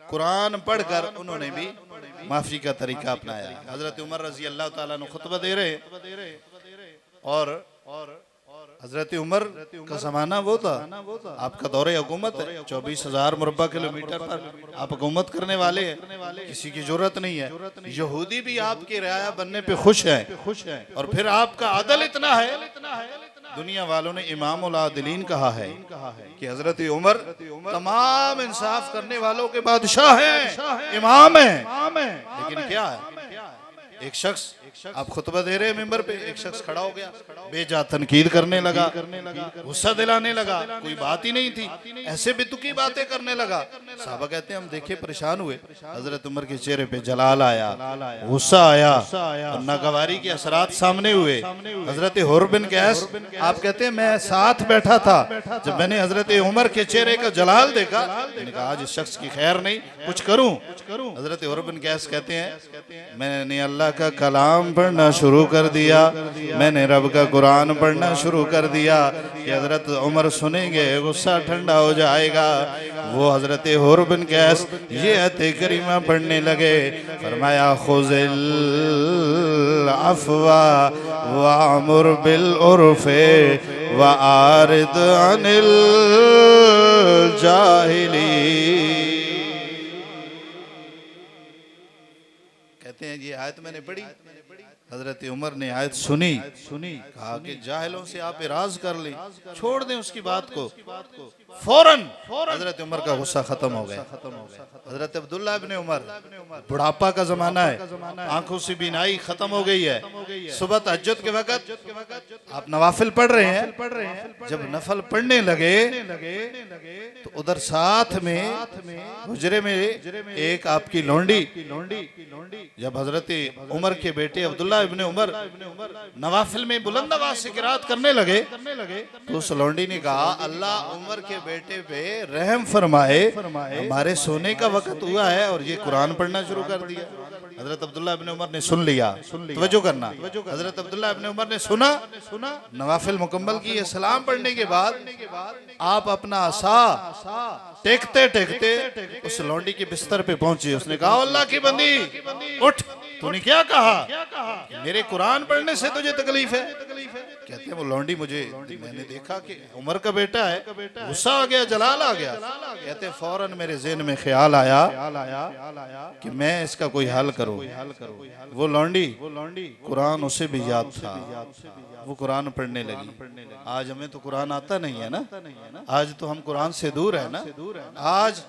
कुरान पढ़कर उन्होंने भी माफी का तरीका अपनाया। हजरत उमर रजी अल्लाह ताला ने खुतबा दे रहे और हजरत उमर का जमाना वो था, आपका दौरे हुकूमत है, 24,000 मुरब्बा किलोमीटर पर आप हुकूमत करने वाले हैं, किसी की जरूरत नहीं है। यहूदी भी आपके रियाया बनने पे खुश है और फिर आपका अदल इतना है, दुनिया वालों ने इमाम उल आदिलीन कहा है कि हजरत उमर तमाम इंसाफ करने वालों के बादशाह हैं, इमाम हैं। लेकिन क्या है, एक शख्स आप खुतबा दे रहे मिंबर पे, एक शख्स खड़ा हो गया, बेजा तनकीद करने लगा, गुस्सा दिलाने लगा, कोई बात ही नहीं थी, ऐसे बेतुकी बातें करने लगा। साहबा कहते हैं हम देखे परेशान हुए, हजरत उमर के चेहरे पे जलाल आया, गुस्सा आया और नागवारी के असरात सामने हुए। हजरत हुर बिन कैस आप कहते हैं मैं साथ बैठा था, जब मैंने हजरत उमर के चेहरे का जलाल देखा मैंने कहा आज इस शख्स की खैर नहीं, कुछ करूं। हजरत हुर बिन कैस कहते हैं मैंने अल्लाह का कलाम पढ़ना शुरू कर दिया, मैंने रब का कुरान पढ़ना शुरू कर दिया कि हजरत उमर सुनेंगे गुस्सा ठंडा हो जाएगा। वो हजरत हुर बिन कैस ये आयत करीमा पढ़ने लगे, फरमाया खुज़िल अफ़वा वअमुर बिल उर्फ़े वआरिद अनिल जाहिलीन। कहते हैं ये आयत मैंने पढ़ी, हजरत उमर ने आयत सुनी, कहा कि जाहिलों से आप इराज कर ली, छोड़ दें उसकी बात को। फौरन हजरत उमर का गुस्सा खत्म हो गया। हजरत अब्दुल्ला इब्ने उमर, बुढ़ापा का जमाना है, आंखों से बीनाई खत्म हो गई है, सुबह तहज्जुद के वक्त आप नवाफिल पढ़ रहे हैं, जब नफल पढ़ने लगे तो उधर साथ में हुजरे में एक आपकी लोंडी, जब हजरत उमर के बेटे अब्दुल्ला इब्ने उमर नवाफिल में बुलंद आवाज से किरात करने लगे तो उस लौंडी ने कहा अल्लाह उमर के बेटे पे रहम फरमाए, हमारे सोने का वक्त हुआ है और ये कुरान पढ़ना शुरू कर दिया। हजरत अब्दुल्ला इब्ने उमर ने सुन लिया, तवज्जो करना, हजरत अब्दुल्ला इब्ने उमर ने सुना, नवाफिल मुकम्मल किए, सलाम पढ़ने के बाद आप अपना आसा टेकते टेकते उस लौंडी के बिस्तर पे पहुंचे। उसने कहा अल्लाह की बंदी उठ, तूने क्या कहा, मेरे कुरान पढ़ने से तुझे तकलीफ है? कहते हैं वो लौंडी मुझे, मैंने देखा कि उमर का बेटा है, गुस्सा आ गया, जलाल आ गया। कहते हैं फौरन मेरे ज़हन में ख्याल आया कि मैं इसका कोई हल करूं। वो लौंडी कुरान उसे भी याद था, वो कुरान पढ़ने लगी। आज हमें तो कुरान आता नहीं है ना, आज तो हम कुरान से दूर है ना। आज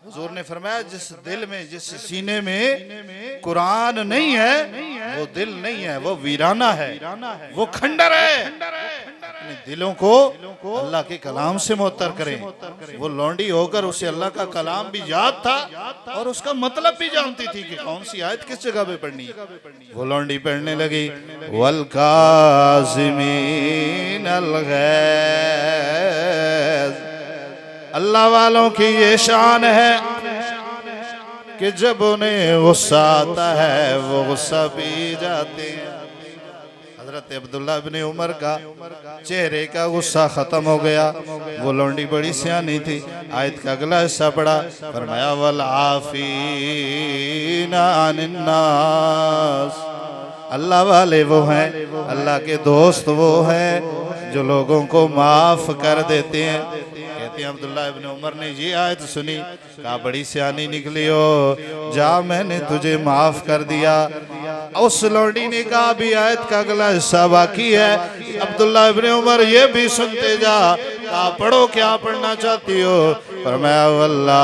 हुजूर ने फरमाया जिस दिल में, जिस सीने में कुरान नहीं है वो दिल नहीं है, वो वीराना है, वो खंडर है। अपने दिलों को अल्लाह के कलाम से मुअत्तर करें। वो लौंडी होकर उसे अल्लाह का कलाम भी याद था और उसका मतलब भी जानती थी कि कौन सी आयत किस जगह पे पढ़नी है। वो लौंडी पढ़ने लगी वल काज़िमीन अल गैज़। अल्लाह वालों की ये शान है कि जब उन्हें गुस्सा आता है वो गुस्सा पी जाते हैं। हजरत अब्दुल्ला इब्ने उमर का चेहरे का गुस्सा खत्म हो गया। वो लौंडी बड़ी सियानी थी। आयत का अगला हिस्सा पढ़ा, फरमाया वल आफीना अनिन नास। अल्लाह वाले वो हैं, अल्लाह के दोस्त वो हैं जो लोगों को माफ कर देते हैं। कहते हैं अब्दुल्ला इब्ने उमर ने ये आयत सुनी, कहा बड़ी सियानी निकली हो, जा मैंने तुझे माफ कर दिया। उस लौंडी ने कहा भी आयत का अगला हिस्सा बाकी है। अब्दुल्ला इब्ने उमर ये भी सुनते जा। कहा पढ़ो, क्या पढ़ना चाहती हो? फरमाया वल्लाहु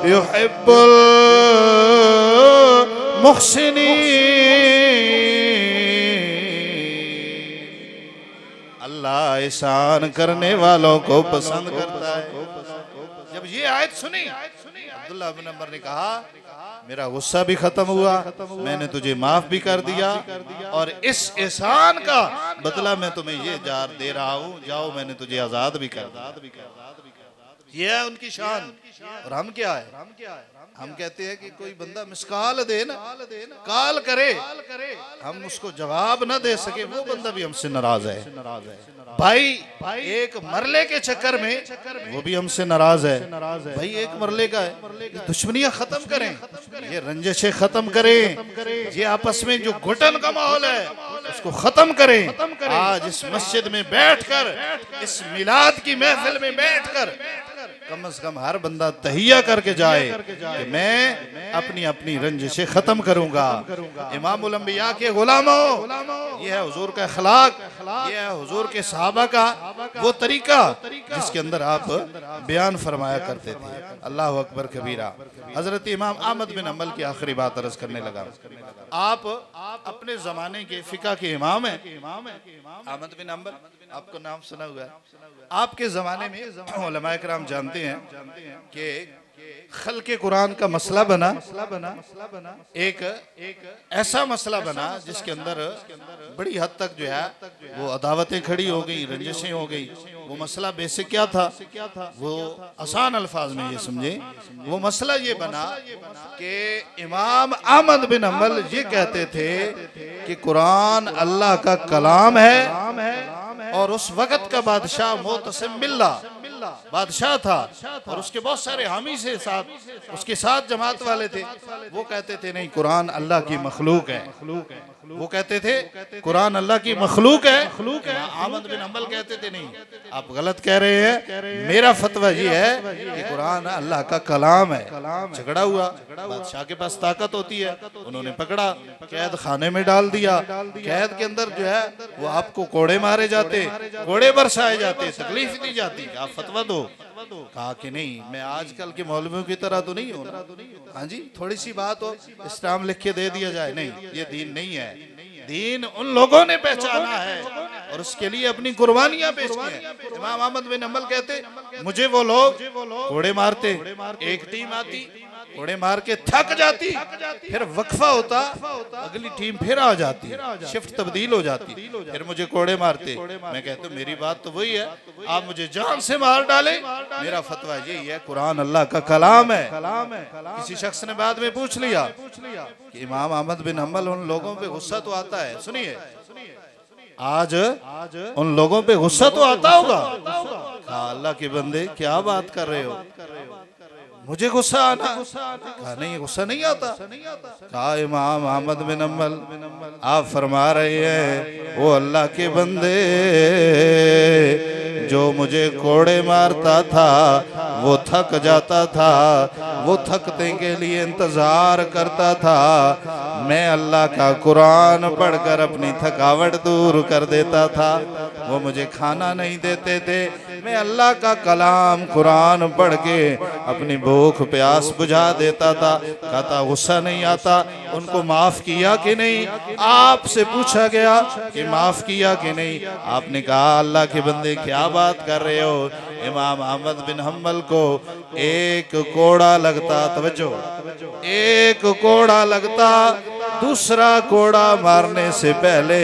युहिब्बुल मुहसिनीन। अल्लाह एहसान करने वालों को पसंद करता है। जब ये आयत सुनी अब्दुल्ला इब्ने उमर ने कहा मेरा गुस्सा भी खत्म हुआ, मैंने तुझे माफ भी कर दिया और इस एहसान का बदला मैं तुम्हें ये जार दे रहा हूँ, जाओ मैंने तुझे आजाद भी कर दिया। ये है उनकी शान। और हम क्या है, हम कहते हैं कि कोई बंदा मिसकाल दे ना, काल करे, हम उसको जवाब ना दे सके, वो बंदा भी हमसे नाराज है। भाई एक मरले के चक्कर में वो भी हमसे नाराज है। भाई एक मरले का है, दुश्मनियां खत्म करें, ये रंजिशें खत्म करें, ये आपस में जो घुटन का माहौल है उसको खत्म करें। आज इस मस्जिद में बैठकर, इस मिलाद की महफिल में बैठकर कम से कम हर बंदा तहिया करके जाए कि मैं अपनी अपनी रंजिशें खत्म करूंगा। इमामुल अंबिया के गुलामों, ये है हुजूर का अखलाक, ये है हुजूर के सहाबा का वो तरीका जिसके अंदर आप बयान फरमाया करते थे। अल्लाह अकबर कबीरा। हजरत इमाम अहमद बिन हंबल की आखिरी बात अर्ज करने लगा। आप अपने जमाने के फिका के इमाम हैं, अहमद बिन हंबल, आपको नाम सुना हुआ है। आपके जमाने में उलमाए किराम जानते हैं कि खल्के कुरान का मसला बना, एक ऐसा मसला बना जिसके अंदर बड़ी हद तक जो है वो अदावतें खड़ी हो गई, रंजिशें हो गई। वो मसला बेसिक क्या था, वो आसान अल्फाज में ये समझे, वो मसला ये बना कि इमाम अहमद बिन हंबल ये कहते थे कि कुरान अल्लाह का कलाम है और उस वक्त का बादशाह मोतसिम बिल्ला बादशाह था और उसके बहुत सारे हामी से साथ, उसके साथ जमात वाले थे। वो कहते थे नहीं, कुरान अल्लाह की मखलूक है। वो कहते थे कुरान अल्लाह की मखलूक है। अहमद बिन हंबल कहते थे नहीं, आप गलत कह रहे हैं, मेरा फतवा ये है कि कुरान अल्लाह का कलाम है। झगड़ा हुआ, बादशाह के पास ताकत होती है, उन्होंने पकड़ा, कैद खाने में डाल दिया। कैद के अंदर जो है वो आपको कोड़े मारे जाते, कोड़े बरसाए जाते, तकलीफ दी जाती, आप फतवा दो। कहा कि नहीं, मैं आजकल के मौलवियों की तरह तो नहीं हूँ। हाँ जी, थोड़ी सी बात हो, इस्लाम लिख के दे दिया जाए, नहीं, ये दीन नहीं है। दीन उन लोगों ने पहचाना है और उसके लिए अपनी कुर्बानियां पेश की हैं। इमाम अहमद बिन हंबल कहते, मुझे वो लोग कोड़े मारते, एक टीम आती, कोड़े मार के थक जाती, फिर वक्फा होता, अगली टीम फिर आ जाती, शिफ्ट तब्दील हो जाती, फिर मुझे कोड़े मारते। मैं कहता हूँ मेरी बात तो वही है, आप मुझे जान से मार डाले, मेरा फतवा यही है, कुरान अल्लाह का कलाम है। किसी शख्स ने बाद में पूछ लिया कि इमाम अहमद बिन हंबल, उन लोगों पे गुस्सा तो आता है, सुनिए, आज उन लोगों पे गुस्सा तो आता होगा। अल्लाह के बंदे क्या बात कर रहे हो, मुझे गुस्सा आना? कहा नहीं, गुस्सा नहीं आता। कहा इमाम अहमद बिन हंबल आप फरमा रहे हैं, वो अल्लाह के बंदे जो मुझे कोड़े मारता था वो थक जाता था, वो थकने के लिए इंतजार करता था, मैं अल्लाह का कुरान पढ़कर अपनी थकावट दूर कर देता था। वो मुझे खाना नहीं देते थे, मैं अल्लाह का कलाम कुरान पढ़ के अपनी भूख प्यास बुझा देता था। कहता गुस्सा नहीं आता? उनको माफ किया कि नहीं? आपसे पूछा गया कि माफ किया कि नहीं? आपने कहा अल्लाह के बंदे क्या बात कर रहे हो। इमाम अहमद बिन हंबल को एक कोड़ा लगता, तवज्जो, एक कोड़ा लगता, दूसरा कोड़ा मारने से पहले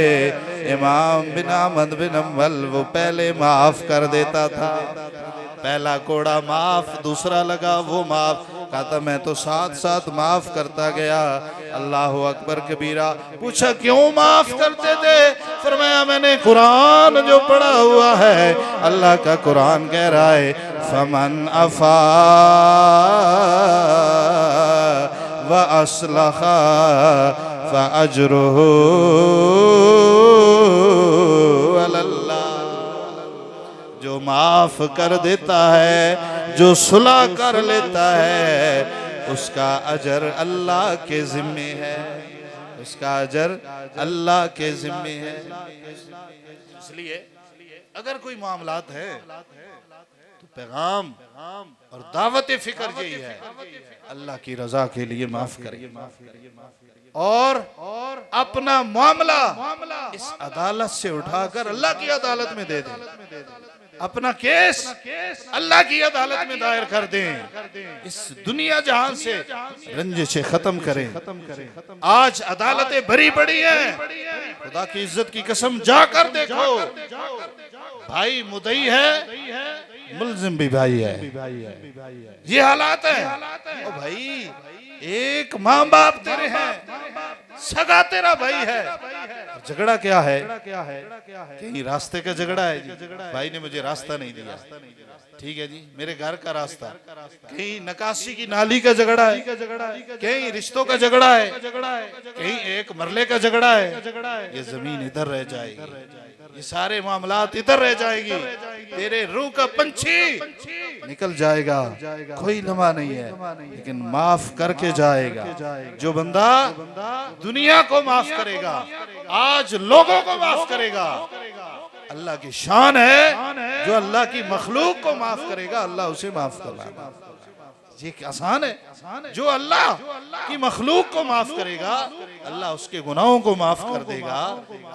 इमाम बिन अहमद बिन हंबल वो पहले माफ कर देता था। पहला कोड़ा माफ, दूसरा लगा वो माफ। कहता मैं तो साथ साथ माफ करता गया। अल्लाह अकबर कबीरा। पूछा क्यों माफ करते थे? फरमाया मैंने कुरान जो पढ़ा हुआ है, अल्लाह का कुरान कह रहा है फमन अफा व अस्लहा फअज्रुहु अलल्लाह। जो माफ कर देता है, जो सुलह कर लेता है, उसका अजर अल्लाह के जिम्मे है, उसका अजर अल्लाह के जिम्मे है। इसलिए अगर कोई मामलात है तो पैगाम और दावत फिक्र यही है, अल्लाह की रजा के लिए माफ करिए और अपना मामला इस अदालत से उठाकर अल्लाह की अदालत में दे दें। अपना केस अल्लाह की अदालत में दायर कर दें। इस दुनिया जहां से रंजिशें खत्म करें। आज अदालतें भरी पड़ी हैं, खुदा की इज्जत की कसम जाकर देखो, भाई मुदई है, मुलजिम भी भाई है। ये हालात है। ओ भाई, एक माँ बाप तेरे हैं, सगा तेरा भाई है, झगड़ा क्या है? कहीं रास्ते का झगड़ा है जी, भाई ने मुझे रास्ता नहीं दिया, ठीक है जी, मेरे घर का रास्ता। कहीं नकाशी की नाली का झगड़ा है, कहीं रिश्तों का झगड़ा है, कहीं एक मरले का झगड़ा है। ये जमीन इधर रह जाएगी, ये सारे मामलात इधर रह जाएगी, तेरे रूह का पंछी निकल जाएगा, कोई लम्हा नहीं है, लेकिन माफ करके जाएगा। जो बंदा दुनिया को माफ करेगा, आज लोगों को माफ करेगा, अल्लाह की शान है। जो अल्लाह की मखलूक को माफ करेगा, अल्लाह उसे माफ करना। ये आसान है। जो अल्लाह की मखलूक को माफ करेगा, अल्लाह उसके गुनाहों को माफ कर देगा,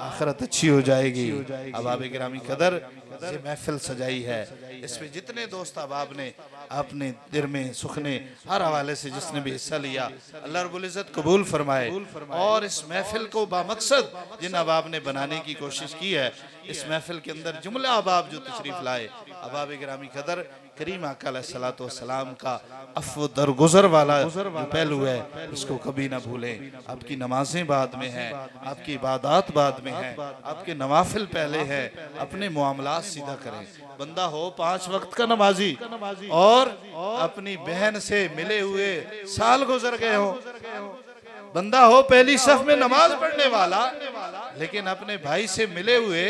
आखिरत अच्छी हो जाएगी। अब आप गिरामी कदर ये महफिल सजाई है, इसमें जितने दोस्त अहबाब ने अपने दिल में सुखने हर हवाले से जिसने भी हिस्सा लिया, अल्लाह रब्बुल इज्जत कबूल फरमाए। और इस महफिल को बामकसद जिन अहबाब ने बनाने की कोशिश की है, इस महफिल के अंदर जुमला अहबाब जो तशरीफ लाए, अहबाब गिरामी कदर करीम आका अलैहिस्सलातु वस्सलाम का अफ़्व दरगुज़र वाला जो पहलू है, उसको कभी ना भूलें। आपकी नमाजें बाद में हैं, आपकी इबादत बाद में हैं, आपके नवाफिल पहले हैं। अपने मामलात सीधा करें। बंदा हो 5 वक्त का नमाजी और अपनी बहन से मिले हुए साल गुजर गए हो, बंदा हो पहली सफ में नमाज पढ़ने वाला, लेकिन अपने भाई से मिले हुए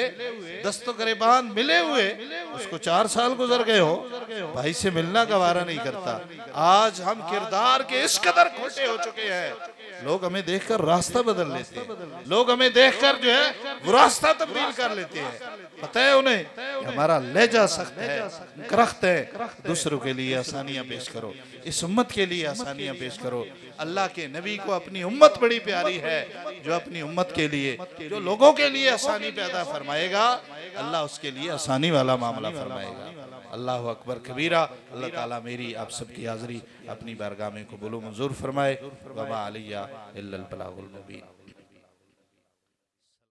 दस्तो गरेबान मिले हुए उसको 4 साल गुजर गए हो, भाई से मिलना गवारा नहीं करता। आज हम किरदार के इस कदर खोटे हो चुके हैं, लोग हमें देखकर रास्ता बदल लेते हैं, लोग हमें देखकर जो है वो रास्ता तब्दील कर लेते हैं। पता है उन्हें कि हमारा लहजा सख्त है, करख्त है। दूसरों के लिए आसानियां पेश करो, इस उम्मत के लिए आसानियां पेश करो। अल्लाह के नबी को अपनी उम्मत बड़ी प्यारी है, जो अपनी उम्मत के लिए, जो लोगों के लिए आसानी पैदा फरमाएगा, अल्लाह उसके लिए आसानी वाला मामला फरमाएगा। अल्लाह अकबर कबीरा। अल्लाह ताला मेरी आप सबकी हाज़री अपनी बारगाह में कबूल मंजूर फरमाए। वमा अलैया इल्लल बलागुल मुबीन।